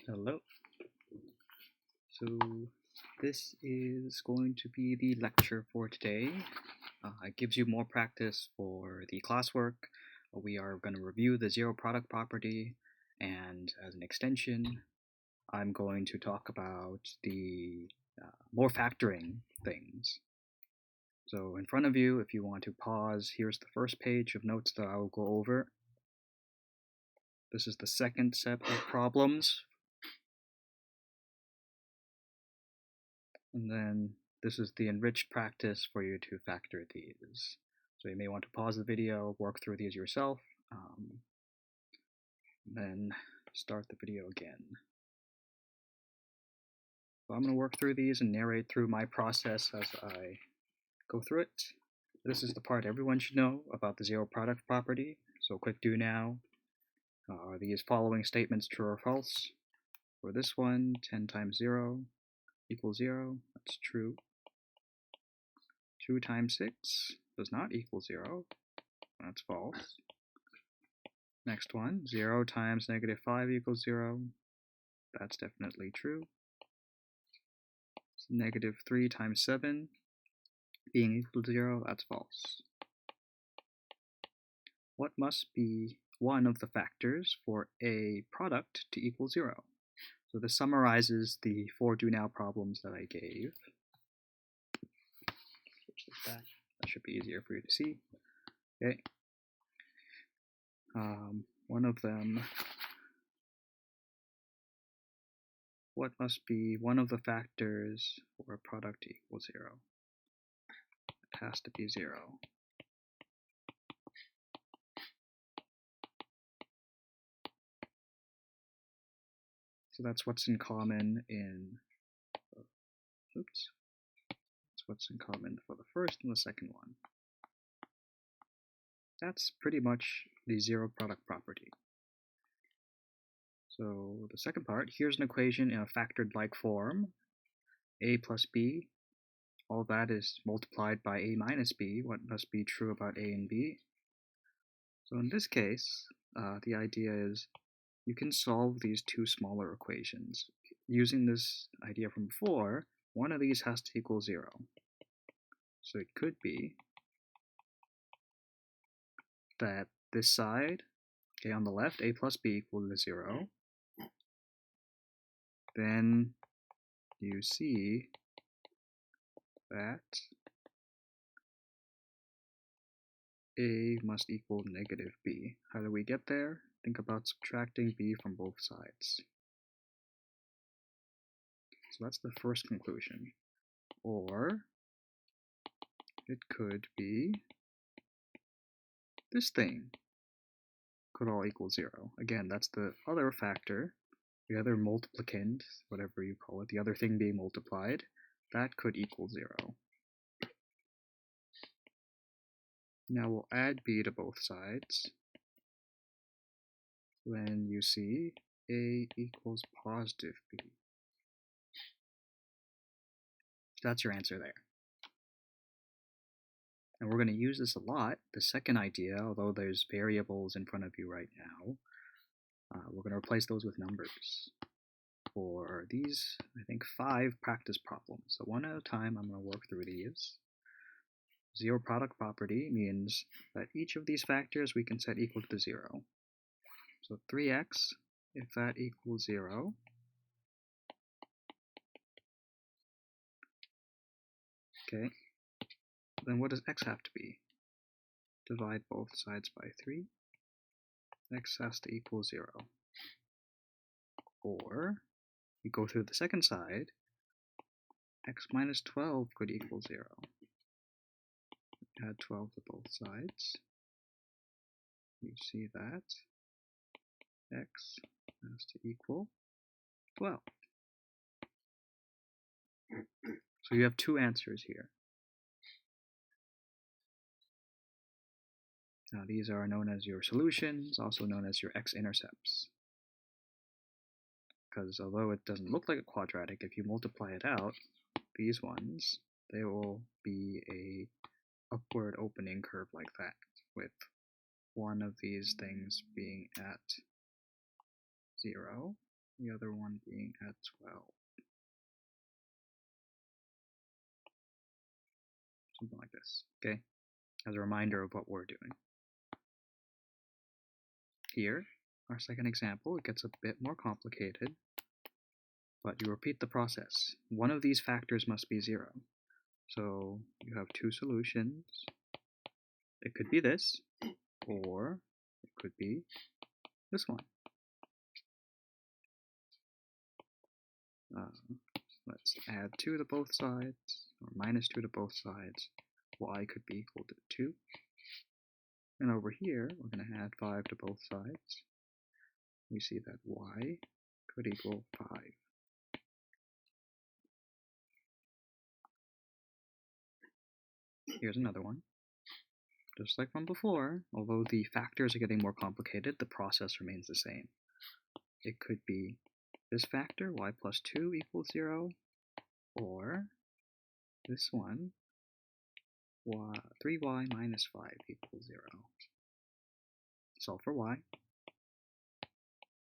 Hello. So this is going to be the lecture for today. It gives you more practice for the classwork. We are going to review the zero product property, and as an extension, I'm going to talk about the more factoring things. So in front of you, if you want to pause, here's the first page of notes that I will go over. This is the second set of problems. And then this is the enriched practice for you to factor these. So you may want to pause the video, work through these yourself, then start the video again. So I'm going to work through these and narrate through my process as I go through it. This is the part everyone should know about the zero product property. So quick do now. Are these following statements true or false? For this one, 10 times 0 equals 0. That's true. 2 times 6 does not equal 0. That's false. Next one, 0 times negative 5 equals 0. That's definitely true. Negative 3 times 7 being equal to 0, that's false. What must be one of the factors for a product to equal 0? So this summarizes the 4 do now problems that I gave. Switch this back. That should be easier for you to see. Okay. One of them, what must be one of the factors for a product to equal 0? It has to be 0. So that's what's in common in, oops, that's what's in common for the first and the second one. That's pretty much the zero product property. So the second part, here's an equation in a factored like form. A plus b, all that is multiplied by a minus b. What must be true about a and b? So in this case, the idea is you can solve these two smaller equations. Using this idea from before, one of these has to equal 0. So it could be that this side, okay, on the left, a plus b equal to 0. Then you see that a must equal negative b. How do we get there? Think about subtracting b from both sides. So that's the first conclusion. Or it could be this thing could all equal 0. Again, that's the other factor, the other multiplicand, whatever you call it, the other thing being multiplied, that could equal 0. Now we'll add b to both sides. Then you see a equals positive b. That's your answer there. And we're going to use this a lot. The second idea, although there's variables in front of you right now, we're going to replace those with numbers. For these, I think 5 practice problems. So one at a time, I'm going to work through these. Zero product property means that each of these factors we can set equal to 0. So 3x, if that equals 0, okay, then what does x have to be? Divide both sides by 3. X has to equal 0. Or, we go through the second side, x minus 12 could equal 0. Add 12 to both sides. You see that x has to equal 12. So you have 2 answers here. Now these are known as your solutions, also known as your x-intercepts. Because although it doesn't look like a quadratic, if you multiply it out, these ones, they will be a upward opening curve like that, with one of these things being at 0 the other one being at 12. Something like this, okay? As a reminder of what we're doing. Here, our second example, it gets a bit more complicated, but you repeat the process. One of these factors must be 0. So you have two solutions. It could be this, or it could be this one. Let's add 2 to both sides, or minus 2 to both sides. Y could be equal to 2. And over here, we're going to add 5 to both sides. We see that y could equal 5. Here's another one. Just like from before, although the factors are getting more complicated, the process remains the same. It could be this factor, y plus 2 equals 0, or this one, 3y minus 5 equals 0. Solve for y.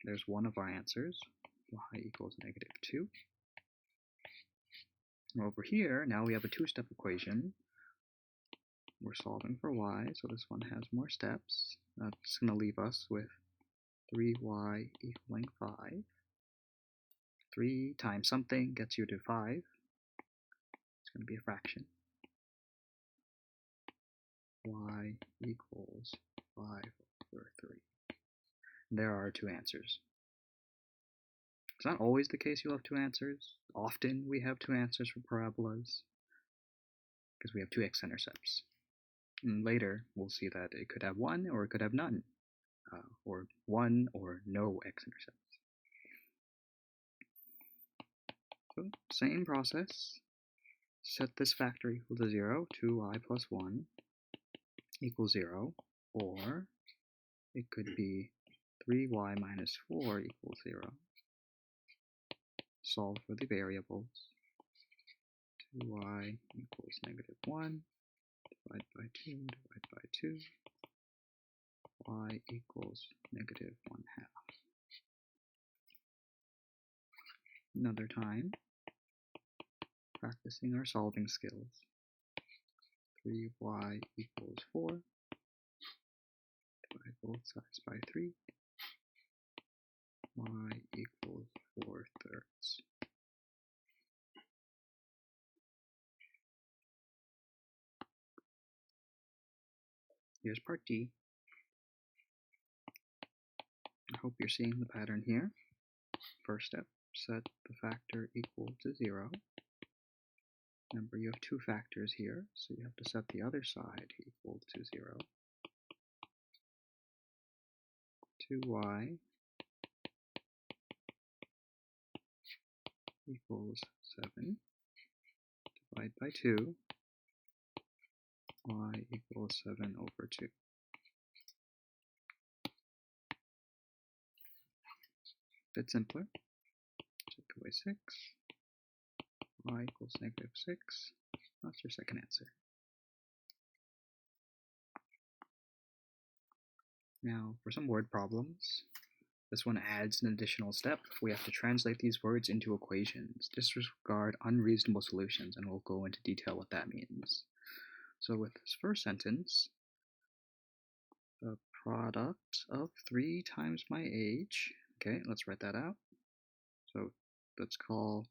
There's one of our answers, y equals negative 2. And over here, now we have a two-step equation. We're solving for y, so this one has more steps. That's going to leave us with 3y equaling 5. 3 times something gets you to 5. It's going to be a fraction. Y equals 5 over 3. And there are our two answers. It's not always the case you'll have two answers. Often we have two answers for parabolas because we have two x-intercepts. And later we'll see that it could have one or it could have none, or one or no x-intercepts. So same process. Set this factor equal to 0, 2y plus 1 equals 0, or it could be 3y minus 4 equals 0. Solve for the variables. 2y equals negative 1, divide by 2, divide by 2. Y equals negative 1/2. Another time, practicing our solving skills. 3y equals 4. Divide both sides by 3. Y equals 4/3. Here's part D. I hope you're seeing the pattern here. First step, set the factor equal to 0. Remember, you have two factors here, so you have to set the other side equal to 0. 2y equals 7. Divide by 2. Y equals 7 over 2. Bit simpler. Take away 6. Y equals negative 6. That's your second answer. Now, for some word problems, this one adds an additional step. We have to translate these words into equations. Disregard unreasonable solutions, and we'll go into detail what that means. So with this first sentence, the product of 3 times my age, okay, let's write that out. So let's call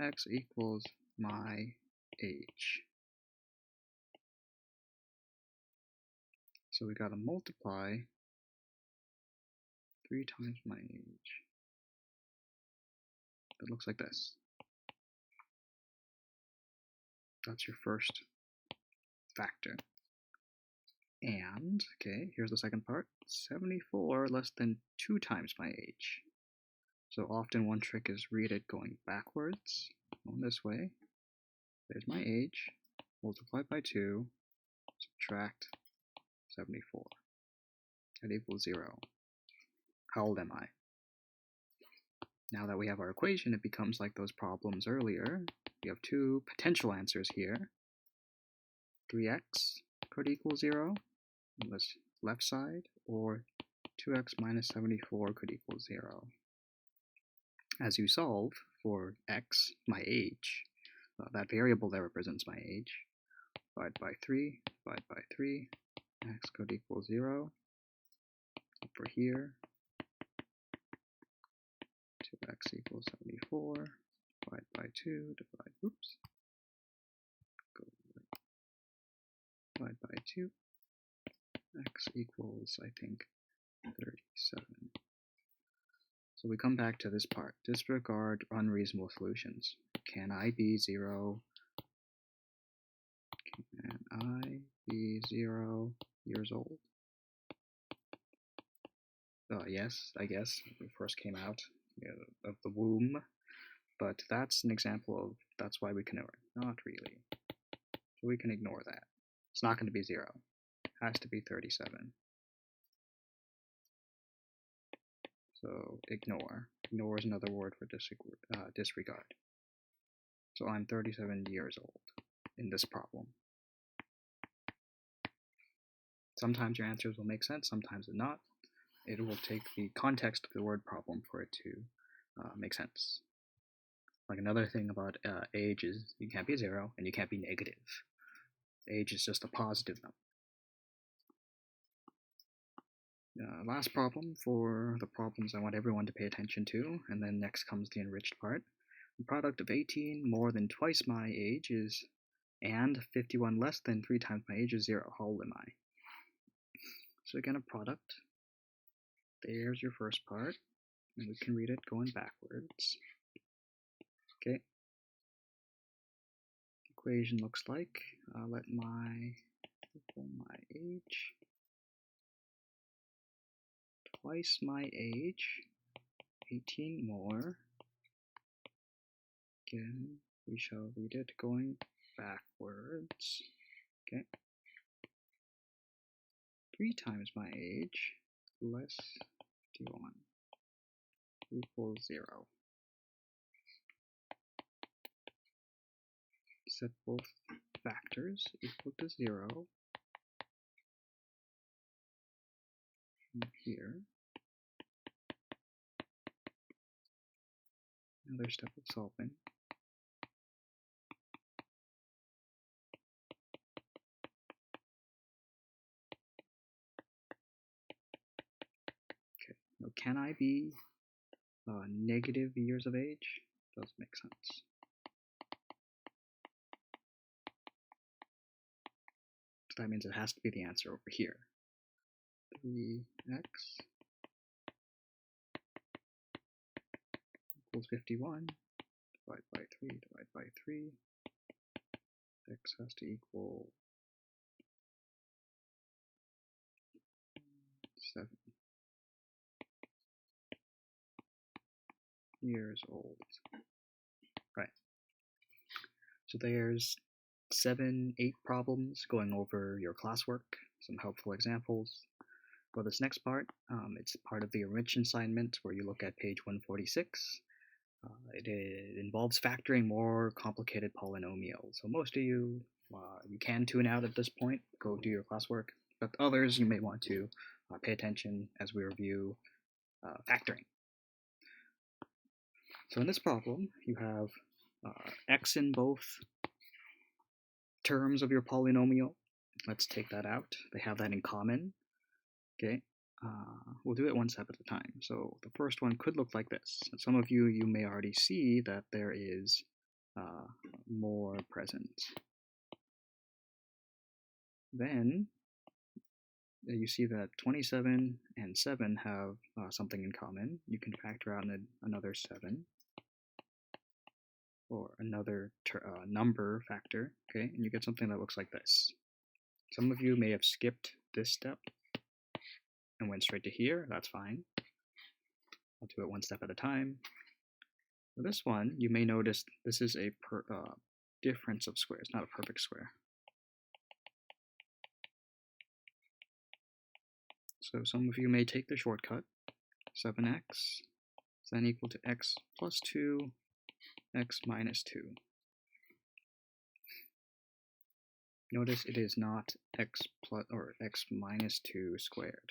x equals my age. So we gotta multiply 3 times my age. It looks like this. That's your first factor. And, okay, here's the second part. 74 less than 2 times my age. So often one trick is read it going backwards, going this way. There's my age, multiply by 2, subtract 74. That equals 0. How old am I? Now that we have our equation, it becomes like those problems earlier. We have two potential answers here. 3x could equal 0 on this left side, or 2x minus 74 could equal 0. as you solve for x, my age, that variable that represents my age, divide by 3, x could equal 0. For here, 2x equals 74, divide by 2, divide by 2, x equals, I think, 37. So we come back to this part. Disregard unreasonable solutions. Can I be 0? Can I be 0 years old? Yes, I guess. It first came out of the womb. But that's an example of, that's why we can ignore it. Not really. So we can ignore that. It's not going to be 0. It has to be 37. So ignore. Ignore is another word for disregard. So I'm 37 years old in this problem. Sometimes your answers will make sense, sometimes it not. It will take the context of the word problem for it to make sense. Like another thing about age is you can't be 0 and you can't be negative. Age is just a positive number. Last problem for the problems I want everyone to pay attention to, and then next comes the enriched part. The product of 18 more than twice my age is, and 51 less than 3 times my age is 0. How old am I? So again, a product. There's your first part, and we can read it going backwards. Okay. The equation looks like, let my age twice my age, 18 more. Again, we shall read it going backwards. Okay. 3 times my age less 51 equals 0. Set both factors equal to 0. And here, another step of solving. Okay, now can I be negative years of age? Does make sense. So that means it has to be the answer over here. 3x equals 51, divide by 3, divide by 3. X has to equal 7 years old. Right. So there's 7, 8 problems going over your classwork, some helpful examples. For this next part, it's part of the enrichment assignment where you look at page 146. It involves factoring more complicated polynomials. So most of you, you can tune out at this point, go do your classwork, but others you may want to pay attention as we review factoring. So in this problem, you have x in both terms of your polynomial. Let's take that out. They have that in common. Okay, we'll do it one step at a time. So the first one could look like this. Some of you may already see that there is more present. Then you see that 27 and 7 have something in common. You can factor out another 7 or another number factor, okay, and you get something that looks like this. Some of you may have skipped this step and went straight to here. That's fine. I'll do it one step at a time. For this one, you may notice this is a difference of squares, not a perfect square. So some of you may take the shortcut. 7x is then equal to x plus 2, x minus 2. Notice it is not x plus or x minus 2 squared.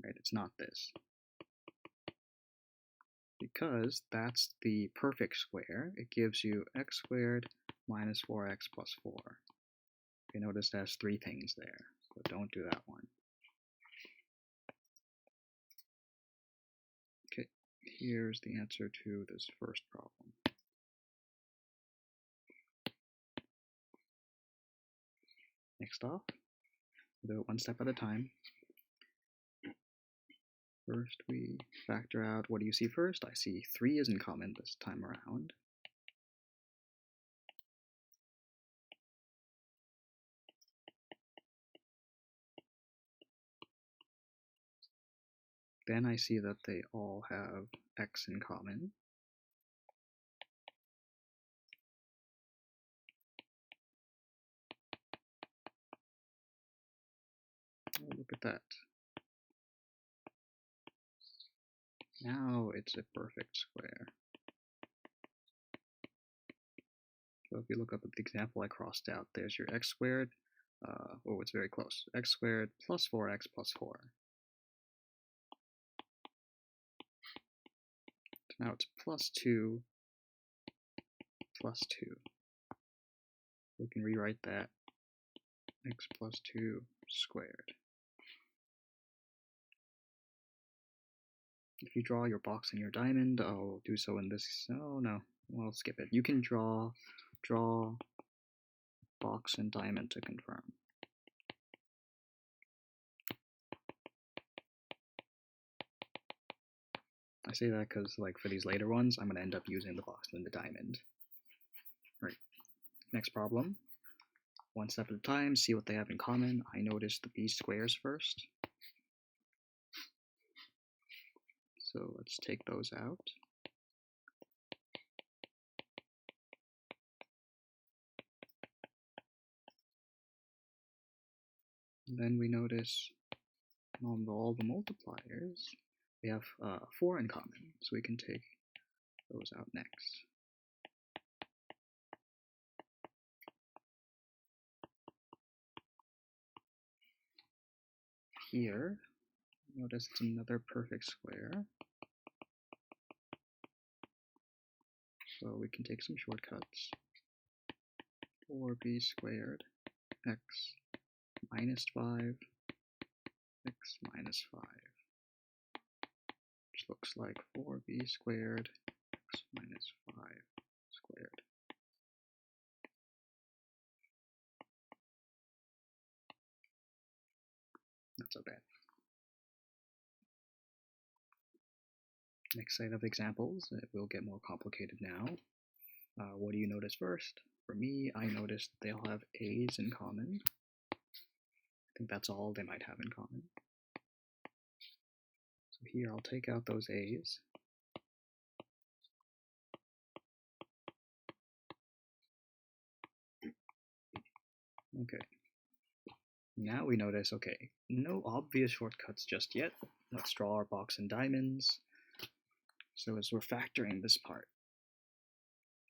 Right, it's not this. because that's the perfect square. It gives you x squared minus 4x plus 4. You notice it has 3 things there, so don't do that one. Okay, here's the answer to this first problem. Next off, we'll do it one step at a time. First, we factor out, what do you see first? I see 3 isn't common this time around. Then I see that they all have x in common. Oh, look at that. Now it's a perfect square. So if you look up at the example I crossed out, there's your x squared. Oh, it's very close. X squared plus 4x plus 4. So now it's plus 2 plus 2. We can rewrite that x plus 2 squared. If you draw your box and your diamond, I'll do so in this. Oh no, well, skip it. You can draw box and diamond to confirm. I say that because, like, for these later ones, I'm going to end up using the box and the diamond. Right. Next problem. One step at a time, see what they have in common. I noticed the b squares first. So let's take those out. And then we notice on all the multipliers, we have 4 in common, so we can take those out next. Here, notice it's another perfect square. So we can take some shortcuts. 4b squared x minus 5 x minus 5, which looks like 4b squared x minus 5 squared. Not so bad. Next set of examples, it will get more complicated now. What do you notice first? For me, I noticed they all have a's in common. I think that's all they might have in common. So here I'll take out those a's. Okay. Now we notice, okay, no obvious shortcuts just yet. Let's draw our box and diamonds. So as we're factoring this part,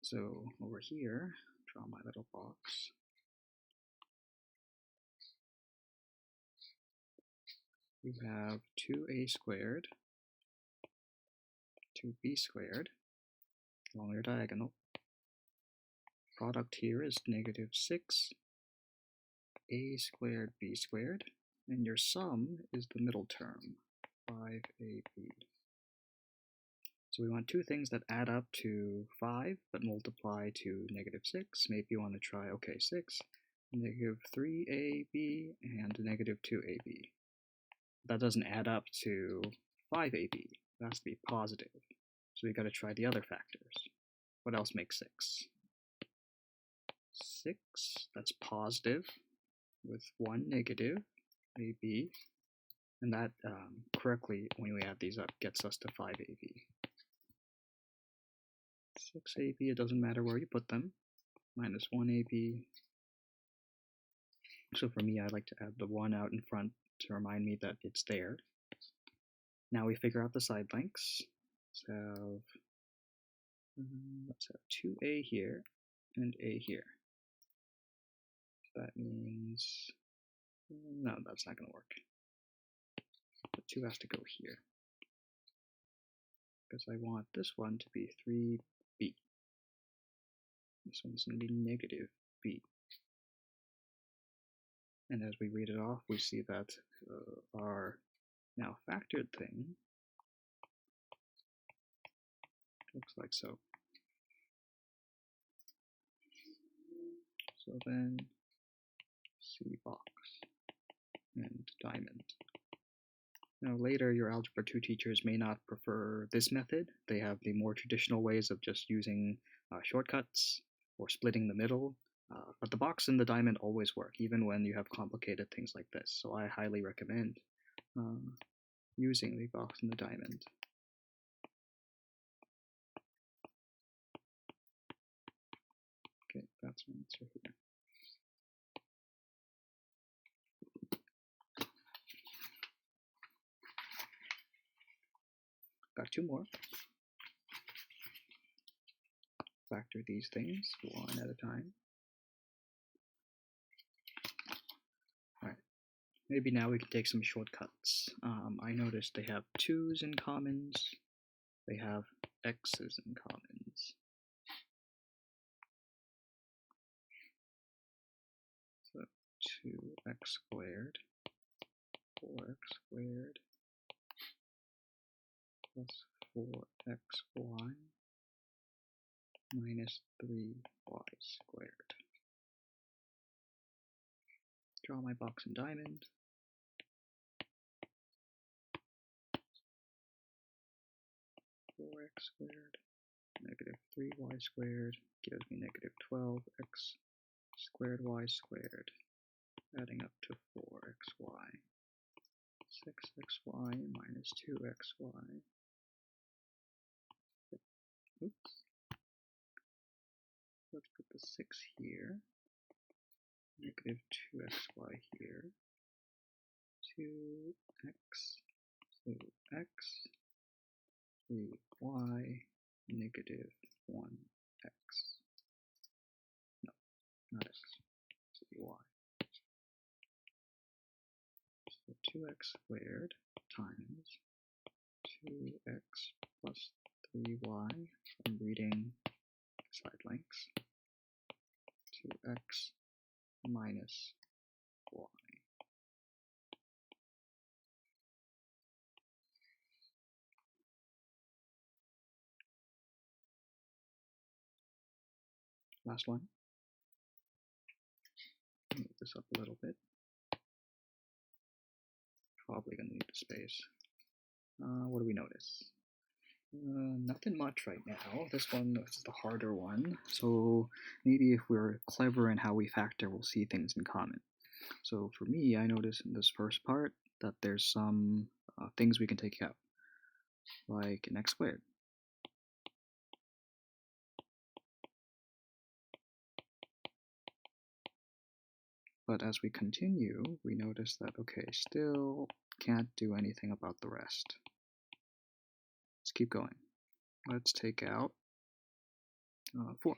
so over here, draw my little box. We have 2a squared, 2b squared, along your diagonal. Product here is negative 6a squared b squared, and your sum is the middle term, 5ab. So we want 2 things that add up to 5, but multiply to negative 6. Maybe you want to try, okay, 6, negative 3ab, and negative 2ab. That doesn't add up to 5ab. It has to be positive. So we got to try the other factors. What else makes 6? 6, that's positive, with 1 negative, ab. And that correctly, when we add these up, gets us to 5ab. 6ab, it doesn't matter where you put them, minus 1ab. So for me, I like to add the 1 out in front to remind me that it's there. Now we figure out the side lengths. So let's have 2a here and a here. That means, no, that's not going to work. The 2 has to go here. because I want this one to be 3b. This one's going to be negative b. And as we read it off, we see that our now factored thing looks like so. So then C box and diamond. Now later, your Algebra 2 teachers may not prefer this method. They have the more traditional ways of just using shortcuts or splitting the middle. But the box and the diamond always work, even when you have complicated things like this. So I highly recommend using the box and the diamond. Okay, that's my answer here. Got two more. Factor these things one at a time. Alright, maybe now we can take some shortcuts. I noticed they have 2's in commons. They have x's in commons. So 2x squared, 4x squared, plus 4xy minus 3y squared. Draw my box and diamond. (4x squared) negative 3y squared gives me negative 12x squared y squared, adding up to 4xy. 6xy minus 2xy. Oops. Let's put the 6 here. Negative 2xy here. 2x, so x, 3y, negative 1x. No, not x, 3y. So 2x squared times 2x plus 3y, I'm reading side lengths, 2x minus y. Last one. Move this up a little bit. Probably going to need the space. What do we notice? Nothing much right now. This one is the harder one. So maybe if we're clever in how we factor, we'll see things in common. So for me, I notice in this first part that there's some things we can take out, like an x squared. But as we continue, we notice that, okay, still can't do anything about the rest. Let's keep going. Let's take out 4.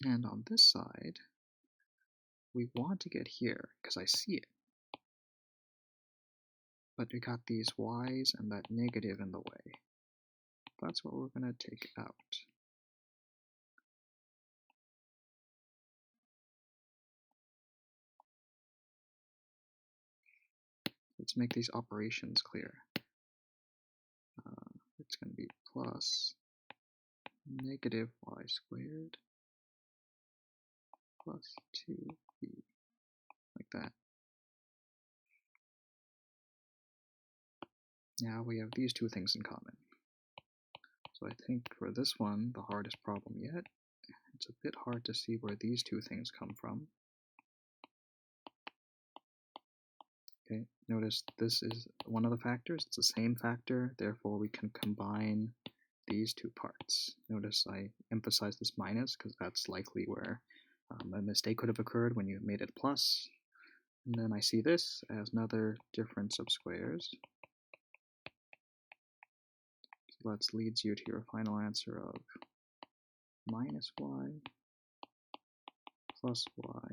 And on this side, we want to get here because I see it. But we got these y's and that negative in the way. That's what we're going to take out. Let's make these operations clear. It's going to be plus negative y squared plus 2b, like that. Now we have these two things in common. So I think for this one, the hardest problem yet, it's a bit hard to see where these two things come from. Okay, notice this is one of the factors. It's the same factor, therefore we can combine these two parts. Notice I emphasize this minus because that's likely where a mistake could have occurred when you made it plus. And then I see this as another difference of squares. So that leads you to your final answer of minus y plus y,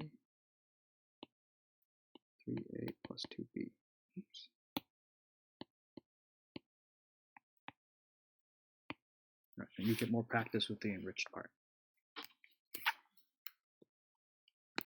3a plus 2b. Oops. Right, and you get more practice with the enriched part.